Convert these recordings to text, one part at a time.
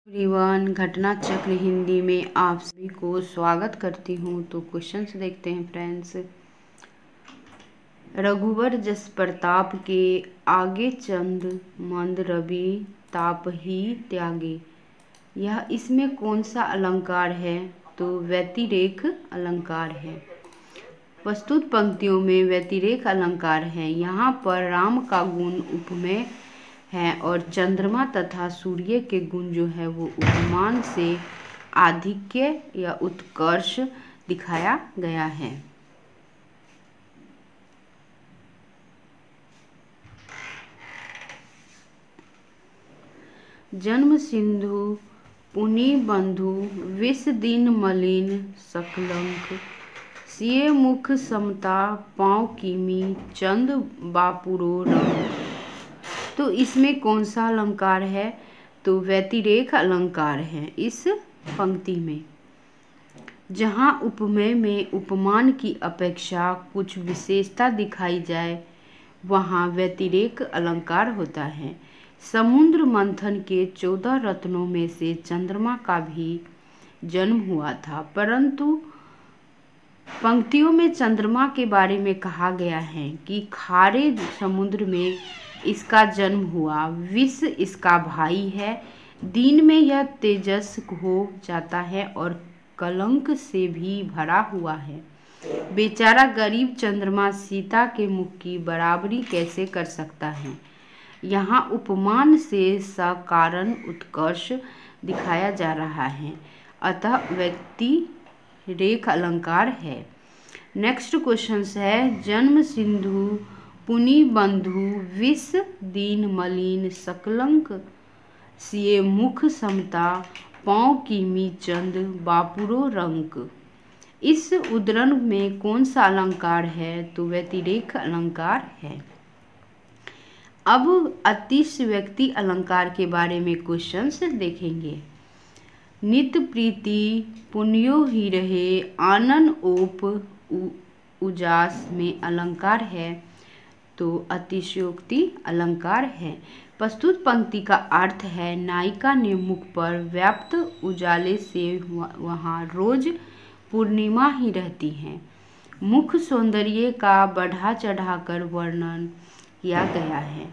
Everyone, घटना चक्र हिंदी में आप सभी को स्वागत करती हूँ। तो क्वेश्चंस देखते हैं फ्रेंड्स। रघुवर जस प्रताप के आगे चंद मंद रवि ताप ही त्यागे। यह इसमें कौन सा अलंकार है? तो व्यतिरेक अलंकार है। प्रस्तुत पंक्तियों में व्यतिरेक अलंकार है। यहाँ पर राम का गुण उपमेय है और चंद्रमा तथा सूर्य के गुण जो है वो उपमान से आधिक्य या उत्कर्ष दिखाया गया है। जन्म सिंधु पुनि बंधु विष दिन मलिन सकलंक। सिए मुख समता पाँव कीमी चंद बापुरो रंग। तो इसमें कौन सा अलंकार है? तो व्यतिरेक अलंकार है इस पंक्ति में। जहाँ उपमेय में उपमान की अपेक्षा कुछ विशेषता दिखाई जाए वहाँ व्यतिरेक अलंकार होता है। समुद्र मंथन के 14 रत्नों में से चंद्रमा का भी जन्म हुआ था, परंतु पंक्तियों में चंद्रमा के बारे में कहा गया है कि खारे समुद्र में इसका जन्म हुआ, विष इसका भाई है। दिन में यह तेजस हो जाता है और कलंक से भी भरा हुआ है। बेचारा गरीब चंद्रमा सीता के मुख की बराबरी कैसे कर सकता है? यहाँ उपमान से सकारण उत्कर्ष दिखाया जा रहा है, अतः व्यतिरेक अलंकार है। नेक्स्ट क्वेश्चन है, जन्म सिंधु पुनि बंधु विष दीन मलिन सकलंक। सिए मुख समता पाँव कीमी चंद बापुरो रंक। इस उद्धरण में कौन सा अलंकार है? तो व्यतिरेक अलंकार है। अब अतिशयोक्ति अलंकार के बारे में क्वेश्चंस देखेंगे। नित प्रीति पुण्यो ही रहे आनन ओप उजास में अलंकार है, तो अतिशयोक्ति अलंकार है। प्रस्तुत पंक्ति का अर्थ है, नायिका ने मुख पर व्याप्त उजाले से वहाँ रोज पूर्णिमा ही रहती है। मुख सौंदर्य का बढ़ा चढ़ाकर वर्णन किया गया है,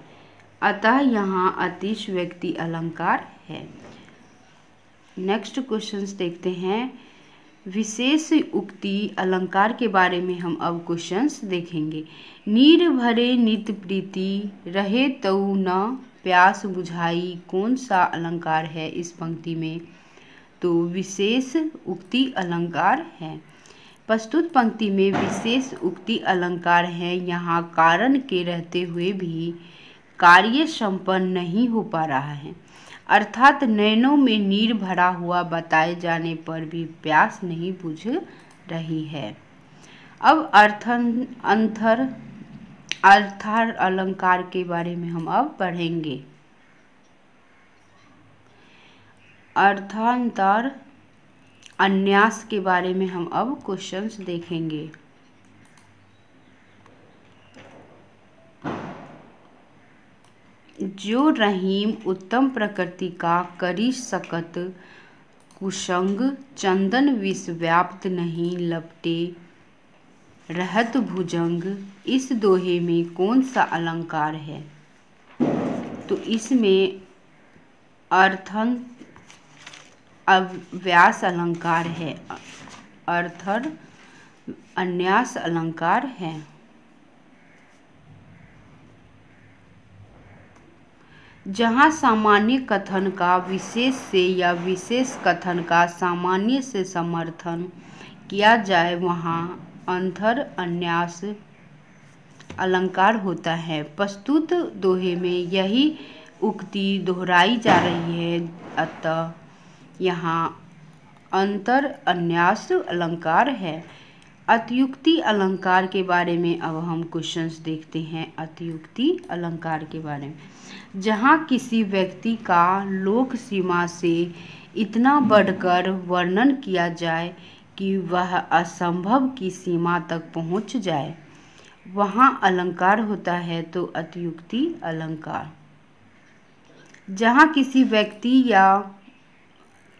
अतः यहाँ अतिशयोक्ति अलंकार है। नेक्स्ट क्वेश्चंस देखते हैं। विशेष उक्ति अलंकार के बारे में हम अब क्वेश्चंस देखेंगे। नीर भरे नित प्रीति रहे तऊ न प्यास बुझाई। कौन सा अलंकार है इस पंक्ति में? तो विशेष उक्ति अलंकार है। प्रस्तुत पंक्ति में विशेष उक्ति अलंकार है। यहाँ कारण के रहते हुए भी कार्य संपन्न नहीं हो पा रहा है, अर्थात नैनों में नीर भरा हुआ बताए जाने पर भी प्यास नहीं बुझ रही है। अब अर्थार अलंकार के बारे में हम अब पढ़ेंगे। अर्थांतर अन्यास के बारे में हम अब क्वेश्चंस देखेंगे। जो रहीम उत्तम प्रकृति का करी सकत कुसंग चंदन विष व्याप्त नहीं लपटे रहत भुजंग। इस दोहे में कौन सा अलंकार है? तो इसमें अर्थन अव्यास अलंकार है, अर्थर अन्यास अलंकार है। जहाँ सामान्य कथन का विशेष से या विशेष कथन का सामान्य से समर्थन किया जाए वहाँ अंतर अन्यास अलंकार होता है। प्रस्तुत दोहे में यही उक्ति दोहराई जा रही है, अतः यहाँ अंतर अन्यास अलंकार है। अतियुक्ति अलंकार के बारे में अब हम क्वेश्चंस देखते हैं। अतियुक्ति अलंकार के बारे में, जहाँ किसी व्यक्ति का लोक सीमा से इतना बढ़कर वर्णन किया जाए कि वह असंभव की सीमा तक पहुँच जाए, वहाँ अलंकार होता है तो अतियुक्ति अलंकार। जहाँ किसी व्यक्ति या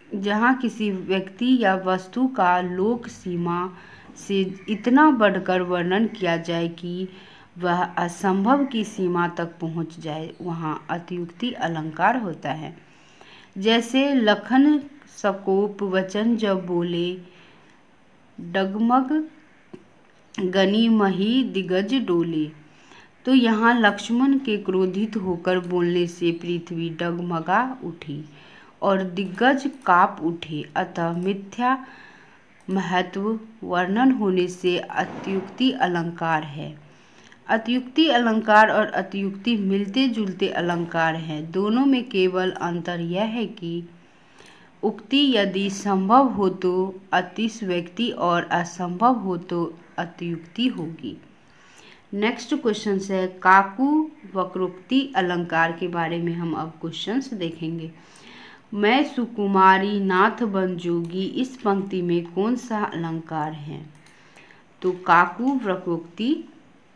जहाँ किसी व्यक्ति या वस्तु का लोक सीमा से इतना बढ़कर वर्णन किया जाए कि वह असंभव की सीमा तक पहुँच जाए, वहाँ अतियुक्ति अलंकार होता है। जैसे लखन सकोप वचन जब बोले, डगमग गनी मही दिग्गज डोले। तो यहाँ लक्ष्मण के क्रोधित होकर बोलने से पृथ्वी डगमगा उठी और दिग्गज काँप उठे, अतः मिथ्या महत्व वर्णन होने से अतियुक्ति अलंकार है। अतियुक्ति अलंकार और अतियुक्ति मिलते जुलते अलंकार हैं। दोनों में केवल अंतर यह है कि उक्ति यदि संभव हो तो अतिशयोक्ति और असंभव हो तो अतियुक्ति होगी। नेक्स्ट क्वेश्चन है काकू वक्रोक्ति अलंकार के बारे में हम अब क्वेश्चंस देखेंगे। मैं सुकुमारी नाथ बन जोगी, इस पंक्ति में कौन सा अलंकार है? तो काकू वक्रोक्ति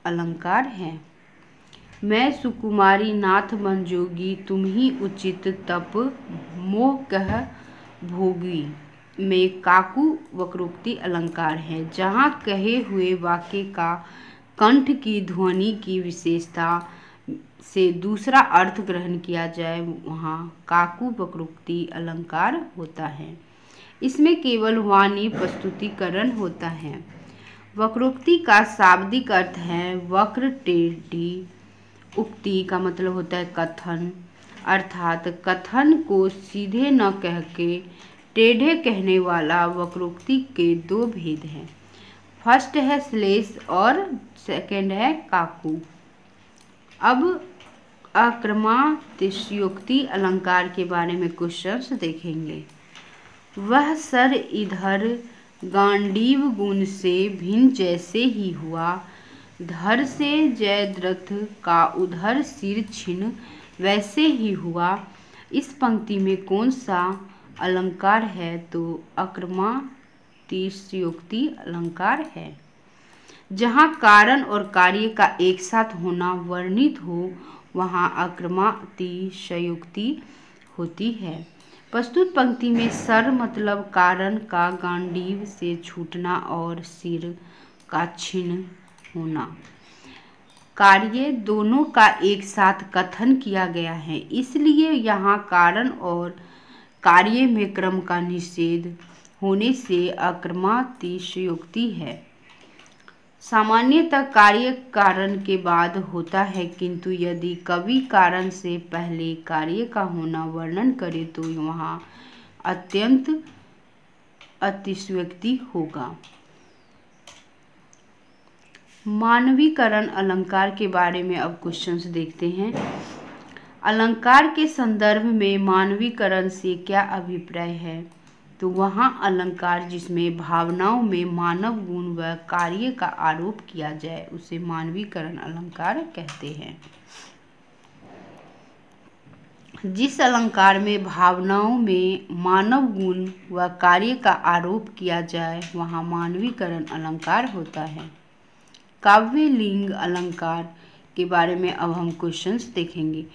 अलंकार है। मैं सुकुमारी नाथ बन जोगी, तुम ही उचित तप मोह कह भोगी में काकू वक्रोक्ति अलंकार है। जहाँ कहे हुए वाक्य का कंठ की ध्वनि की विशेषता से दूसरा अर्थ ग्रहण किया जाए, वहाँ काकू वक्रोक्ति अलंकार होता है। इसमें केवल वाणी प्रस्तुतिकरण होता है। वक्रोक्ति का शाब्दिक अर्थ है वक्र टेढ़ी, उक्ति का मतलब होता है कथन, अर्थात कथन को सीधे न कह के टेढ़े कहने वाला। वक्रोक्ति के दो भेद हैं, फर्स्ट है श्लेष और सेकंड है काकू। अब अक्रमातिशयोक्ति अलंकार के बारे में क्वेश्चंस देखेंगे। वह सर इधर गांडीव गुण से भिन्न जैसे ही हुआ, धर से जयद्रथ का उधर सिर छिन्न वैसे ही हुआ। इस पंक्ति में कौन सा अलंकार है? तो अक्रमातिशयोक्ति अलंकार है। जहाँ कारण और कार्य का एक साथ होना वर्णित हो, वहाँ अक्रमातिशयोक्ति होती है। प्रस्तुत पंक्ति में सर मतलब कारण का गांडीव से छूटना और सिर का छिन्न होना, कार्य दोनों का एक साथ कथन किया गया है, इसलिए यहाँ कारण और कार्य में क्रम का निषेध होने से अक्रमातिशयोक्ति है। सामान्यतः कार्य कारण के बाद होता है, किंतु यदि कवि कारण से पहले कार्य का होना वर्णन करे तो वहाँ अत्यंत अतिशयोक्ति होगा। मानवीकरण अलंकार के बारे में अब क्वेश्चंस देखते हैं। अलंकार के संदर्भ में मानवीकरण से क्या अभिप्राय है? तो वहाँ अलंकार जिसमें भावनाओं में मानव गुण व कार्य का आरोप किया जाए उसे मानवीकरण अलंकार कहते हैं। जिस अलंकार में भावनाओं में मानव गुण व कार्य का आरोप किया जाए वहाँ मानवीकरण अलंकार होता है। काव्य लिंग अलंकार के बारे में अब हम क्वेश्चंस देखेंगे।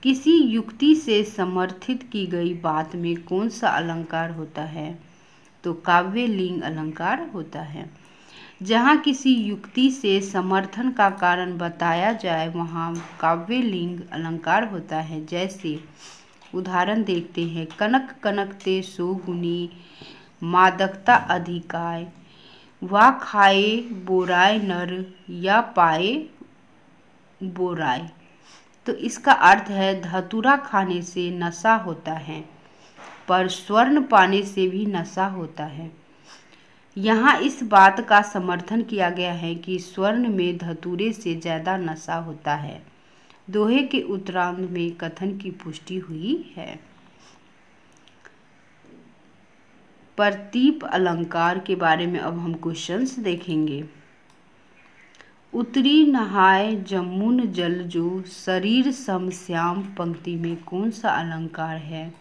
किसी युक्ति से समर्थित की गई बात में कौन सा अलंकार होता है? तो काव्य लिंग अलंकार होता है। जहाँ किसी युक्ति से समर्थन का कारण बताया जाए वहाँ काव्य लिंग अलंकार होता है। जैसे उदाहरण देखते हैं, कनक कनकते सो गुनी मादकता अधिकाय, वा खाए बोराय नर या पाए बोराय। तो इसका अर्थ है धतूरा खाने से नशा होता है, पर स्वर्ण पाने से भी नशा होता है। यहाँ इस बात का समर्थन किया गया है कि स्वर्ण में धतूरे से ज़्यादा नशा होता है। दोहे के उत्तरार्ध में कथन की पुष्टि हुई है। प्रतीप अलंकार के बारे में अब हम क्वेश्चंस देखेंगे। उतरी नहाय जमुन जल जो, शरीर सम श्याम पंक्ति में कौन सा अलंकार है?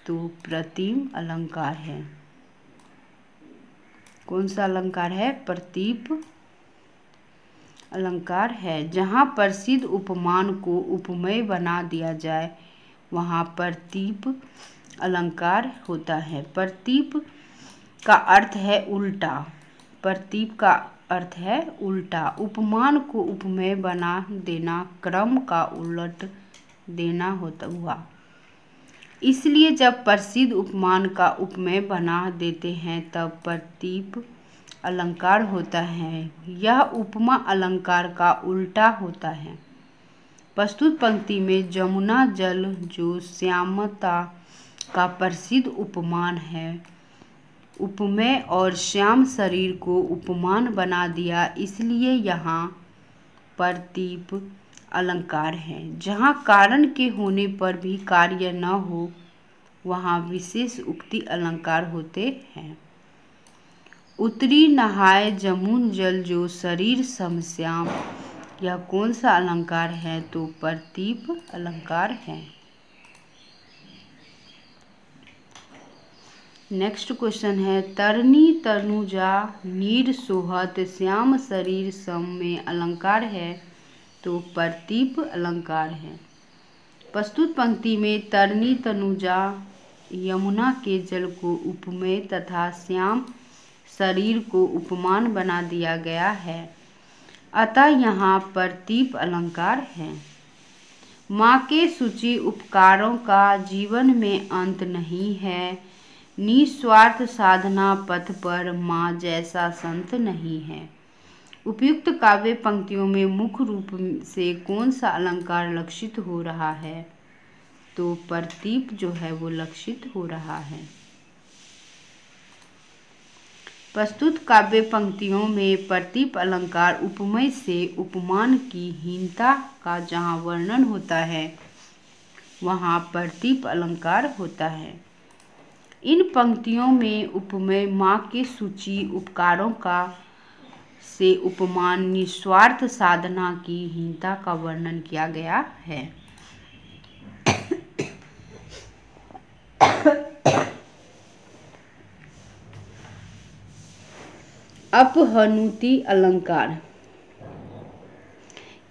तो प्रतीप अलंकार है। कौन सा अलंकार है? प्रतीप अलंकार है। जहाँ प्रसिद्ध उपमान को उपमेय बना दिया जाए वहाँ प्रतीप अलंकार होता है। प्रतीप का अर्थ है उल्टा। प्रतीप का अर्थ है उल्टा। उपमान को उपमेय बना देना, क्रम का उलट देना होता हुआ। इसलिए जब प्रसिद्ध उपमान का उपमेय बना देते हैं तब प्रतीप अलंकार होता है। यह उपमा अलंकार का उल्टा होता है। प्रस्तुत पंक्ति में जमुना जल जो श्यामता का प्रसिद्ध उपमान है, उपमेय और श्याम शरीर को उपमान बना दिया, इसलिए यहाँ प्रतीप अलंकार है। जहाँ कारण के होने पर भी कार्य न हो वहाँ विशेष उक्ति अलंकार होते हैं। उतरी नहाए जमुन जल जो शरीर समश्याम, यह कौन सा अलंकार है? तो प्रतीप अलंकार है। नेक्स्ट क्वेश्चन है तरनी तनुजा नीर सोहत श्याम शरीर सम में अलंकार है, तो प्रतीप अलंकार है। प्रस्तुत पंक्ति में तरनी तनुजा यमुना के जल को उपमेय तथा श्याम शरीर को उपमान बना दिया गया है, अतः यहाँ प्रतीप अलंकार है। माँ के शुचि उपकारों का जीवन में अंत नहीं है, निस्वार्थ साधना पथ पर माँ जैसा संत नहीं है। उपयुक्त काव्य पंक्तियों में मुख्य रूप से कौन सा अलंकार लक्षित हो रहा है? तो प्रतीप जो है वो लक्षित हो रहा है। प्रस्तुत काव्य पंक्तियों में प्रतीप अलंकार उपमेय से उपमान की हीनता का जहाँ वर्णन होता है वहाँ प्रतीप अलंकार होता है। इन पंक्तियों में उपमेय माँ के सूची उपकारों का से उपमान निस्वार्थ साधना की हीनता का वर्णन किया गया है। अपहनुति अलंकार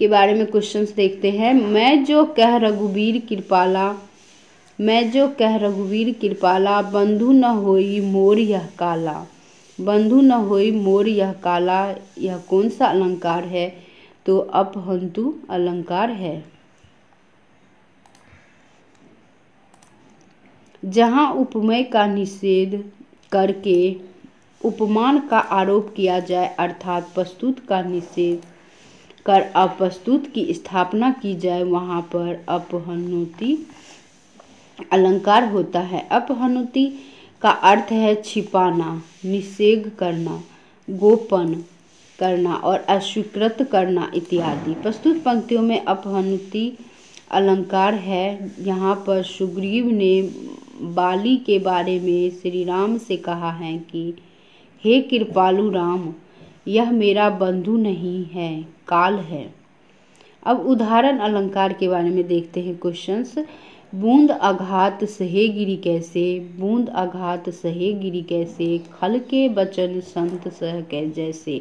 के बारे में क्वेश्चंस देखते हैं। मैं जो कह रघुवीर कृपाला, मैं जो कह रघुवीर कृपाला, बंधु न होई मोर यह काला, बंधु न होई मोर यह काला, यह कौन सा अलंकार है? तो अपहंतु अलंकार है। जहाँ उपमेय का निषेध करके उपमान का आरोप किया जाए, अर्थात प्रस्तुत का निषेध कर अप्रस्तुत की स्थापना की जाए, वहाँ पर अपहनुति अलंकार होता है। अपहनुति का अर्थ है छिपाना, निषेध करना, गोपन करना और अस्वीकृत करना इत्यादि। प्रस्तुत पंक्तियों में अपहनुति अलंकार है। यहाँ पर सुग्रीव ने बाली के बारे में श्री राम से कहा है कि हे कृपालु राम, यह मेरा बंधु नहीं है, काल है। अब उदाहरण अलंकार के बारे में देखते हैं क्वेश्चंस। बूंद आघात सहे गिरि कैसे, बूंद आघात सहे गिरि कैसे, खल के बचन संत सह कै जैसे,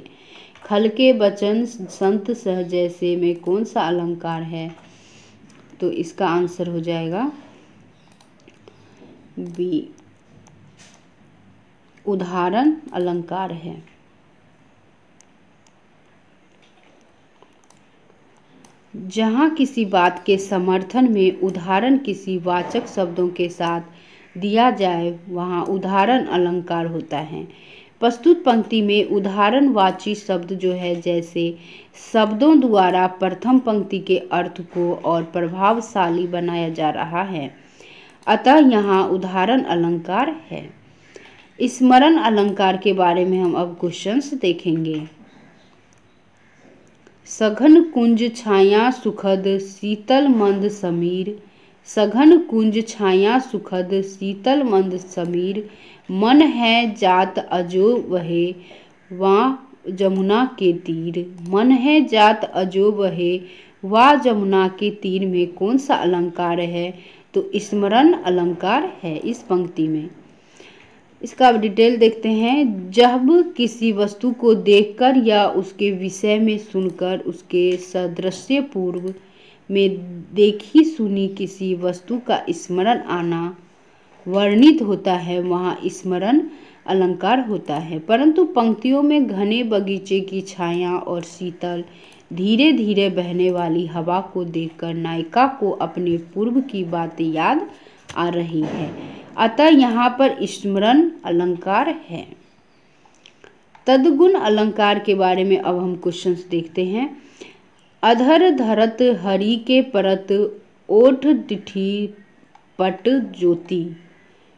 खल के बचन संत सह जैसे में कौन सा अलंकार है? तो इसका आंसर हो जाएगा बी, उदाहरण अलंकार है। जहाँ किसी बात के समर्थन में उदाहरण किसी वाचक शब्दों के साथ दिया जाए वहाँ उदाहरण अलंकार होता है। प्रस्तुत पंक्ति में उदाहरणवाची शब्द जो है, जैसे शब्दों द्वारा प्रथम पंक्ति के अर्थ को और प्रभावशाली बनाया जा रहा है, अतः यहाँ उदाहरण अलंकार है। स्मरण अलंकार के बारे में हम अब क्वेश्चंस देखेंगे। सघन कुंज छाया सुखद शीतल मंद समीर, सघन कुंज छाया सुखद शीतल मंद समीर, मन है जात अजो वहे वहाँ जमुना के तीर, मन है जात अजो वहे वहाँ जमुना के तीर में कौन सा अलंकार है? तो स्मरण अलंकार है इस पंक्ति में। इसका अब डिटेल देखते हैं। जब किसी वस्तु को देखकर या उसके विषय में सुनकर उसके सदृश्य पूर्व में देखी सुनी किसी वस्तु का स्मरण आना वर्णित होता है वहाँ स्मरण अलंकार होता है। परंतु पंक्तियों में घने बगीचे की छाया और शीतल धीरे धीरे बहने वाली हवा को देखकर नायिका को अपने पूर्व की बातें याद आ रही है, अतः यहाँ पर स्मरण अलंकार है। तद्गुण अलंकार के बारे में अब हम क्वेश्चंस देखते हैं। अधर धरत हरि के परत ओठ दिठी पट ज्योति।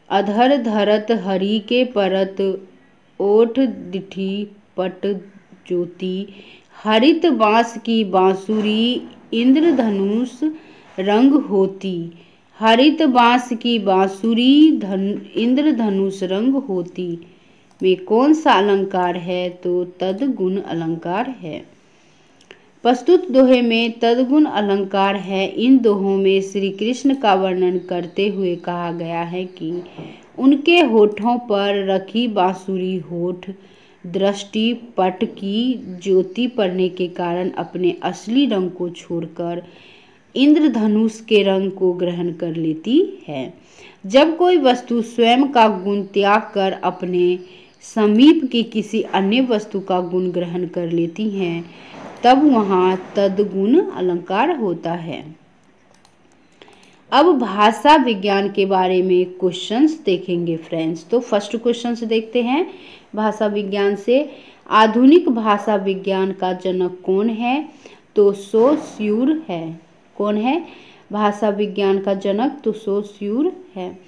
अधर धरत हरि के परत ओठ दिठी पट ज्योति। हरित बांस की बांसुरी इंद्रधनुष रंग होती। हरित बांस की बांसुरी इंद्रधनुष रंग होती में कौन सा अलंकार है? तो तद्गुण अलंकार है। प्रस्तुत दोहे में तद्गुण अलंकार है। इन दोहों में श्री कृष्ण का वर्णन करते हुए कहा गया है कि उनके होठों पर रखी बांसुरी होठ दृष्टि पट की ज्योति पड़ने के कारण अपने असली रंग को छोड़कर इंद्रधनुष के रंग को ग्रहण कर लेती है। जब कोई वस्तु स्वयं का गुण त्याग कर अपने समीप की किसी अन्य वस्तु का गुण ग्रहण कर लेती है तब वहाँ तद्गुण अलंकार होता है। अब भाषा विज्ञान के बारे में क्वेश्चंस देखेंगे फ्रेंड्स। तो फर्स्ट क्वेश्चंस देखते हैं भाषा विज्ञान से। आधुनिक भाषा विज्ञान का जनक कौन है? तो सोस्यूर है। कौन है भाषा विज्ञान का जनक? तो सोस्यूर है।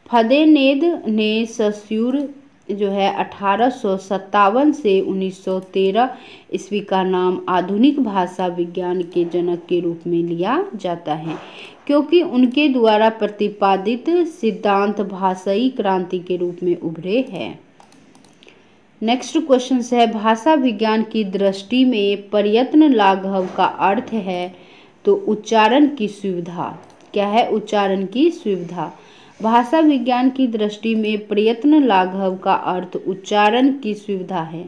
फदेनेद ने सोस्यूर जो है 1857 से 1913 ईस्वी का नाम आधुनिक भाषा विज्ञान के जनक के रूप में लिया जाता है, क्योंकि उनके द्वारा प्रतिपादित सिद्धांत भाषाई क्रांति के रूप में उभरे हैं। नेक्स्ट क्वेश्चन है भाषा विज्ञान की दृष्टि में प्रयत्न लाघव का अर्थ है तो उच्चारण की सुविधा। क्या है? उच्चारण की सुविधा। भाषा विज्ञान की दृष्टि में प्रयत्न लाघव का अर्थ उच्चारण की सुविधा है।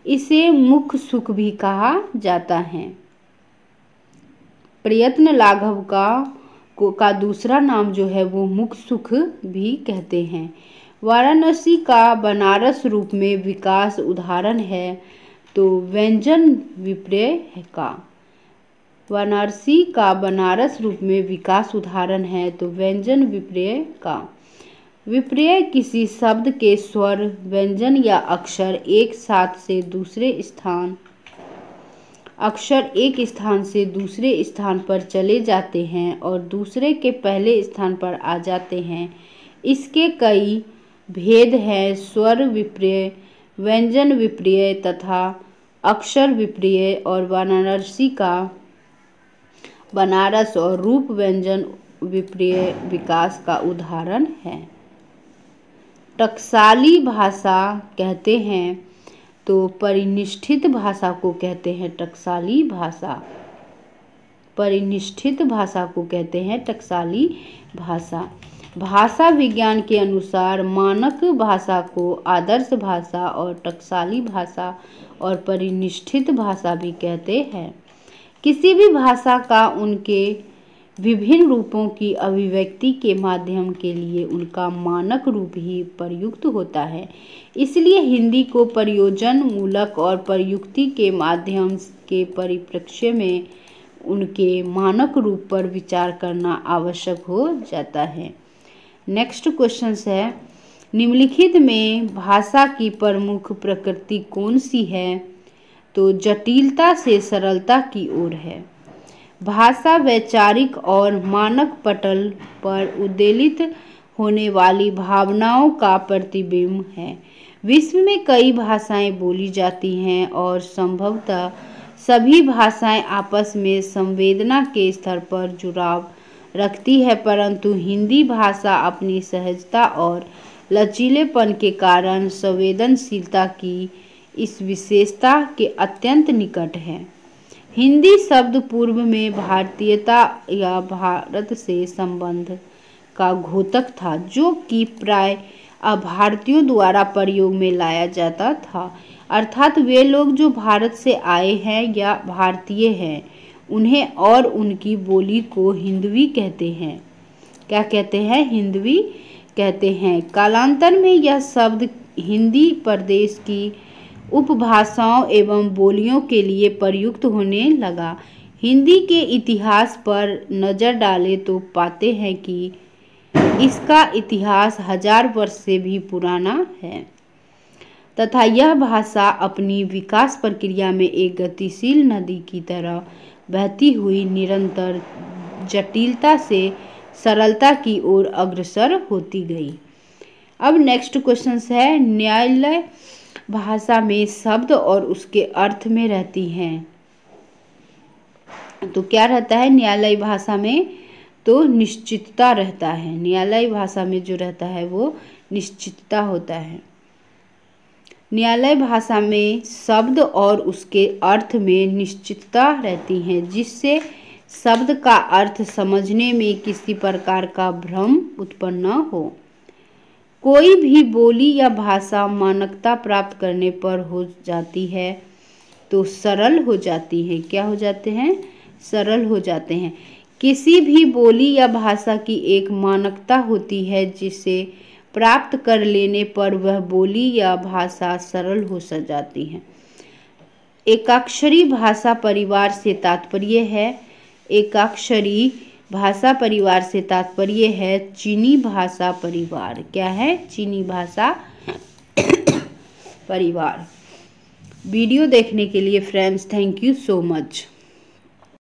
इसे मुख सुख भी कहा जाता है। प्रयत्न लाघव का दूसरा नाम जो है वो मुख सुख भी कहते हैं। वाराणसी का बनारस रूप में विकास उदाहरण है तो व्यंजन विपर्य का। वाराणसी का बनारस रूप में विकास उदाहरण है तो व्यंजन विपर्य का। विपर्य किसी शब्द के स्वर व्यंजन या अक्षर एक से दूसरे स्थान पर चले जाते हैं और दूसरे के पहले स्थान पर आ जाते हैं। इसके कई भेद हैं, स्वर विपर्य, व्यंजन विपर्य तथा अक्षर विपर्य। और वाराणसी का बनारस और रूप व्यंजन विपर्य विकास का उदाहरण है। टकसाली भाषा कहते हैं तो परिनिष्ठित भाषा को कहते हैं टकसाली भाषा। परिनिष्ठित भाषा को कहते हैं टकसाली भाषा। भाषा विज्ञान के अनुसार मानक भाषा को आदर्श भाषा और टकसाली भाषा और परिनिष्ठित भाषा भी कहते हैं। किसी भी भाषा का उनके विभिन्न रूपों की अभिव्यक्ति के माध्यम के लिए उनका मानक रूप ही प्रयुक्त होता है। इसलिए हिंदी को प्रयोजन मूलक और प्रयुक्ति के माध्यम के परिप्रेक्ष्य में उनके मानक रूप पर विचार करना आवश्यक हो जाता है। नेक्स्ट क्वेश्चन है निम्नलिखित में भाषा की प्रमुख प्रकृति कौन सी है? तो जटिलता से सरलता की ओर है। भाषा वैचारिक और मानक पटल पर उद्वेलित होने वाली भावनाओं का प्रतिबिंब है। विश्व में कई भाषाएं बोली जाती हैं और संभवतः सभी भाषाएं आपस में संवेदना के स्तर पर जुड़ाव रखती है, परंतु हिंदी भाषा अपनी सहजता और लचीलेपन के कारण संवेदनशीलता की इस विशेषता के अत्यंत निकट है। हिंदी शब्द पूर्व में भारतीयता या भारत से संबंध का घोतक था, जो कि प्राय भारतीयों द्वारा प्रयोग में लाया जाता था। अर्थात वे लोग जो भारत से आए हैं या भारतीय हैं उन्हें और उनकी बोली को हिंदवी कहते हैं। क्या कहते हैं? हिंदवी कहते हैं। कालांतर में यह शब्द हिंदी प्रदेश की उपभाषाओं एवं बोलियों के लिए प्रयुक्त होने लगा। हिंदी के इतिहास पर नज़र डालें तो पाते हैं कि इसका इतिहास 1000 वर्ष से भी पुराना है तथा यह भाषा अपनी विकास प्रक्रिया में एक गतिशील नदी की तरह बहती हुई निरंतर जटिलता से सरलता की ओर अग्रसर होती गई। अब नेक्स्ट क्वेश्चन है, न्यायालय भाषा में शब्द और उसके अर्थ में रहती हैं। तो क्या रहता है न्यायालय भाषा में? तो निश्चितता रहता है। न्यायालय भाषा में जो रहता है वो निश्चितता होता है। न्यायालय भाषा में शब्द और उसके अर्थ में निश्चितता रहती है, जिससे शब्द का अर्थ समझने में किसी प्रकार का भ्रम उत्पन्न न हो। कोई भी बोली या भाषा मानकता प्राप्त करने पर हो जाती है तो सरल हो जाती है। क्या हो जाते हैं? सरल हो जाते हैं। किसी भी बोली या भाषा की एक मानकता होती है जिसे प्राप्त कर लेने पर वह बोली या भाषा सरल हो जाती है। एकाक्षरी भाषा परिवार से तात्पर्य है। एकाक्षरी भाषा परिवार से तात्पर्य है चीनी भाषा परिवार। क्या है? चीनी भाषा परिवार। वीडियो देखने के लिए friends thank you so much.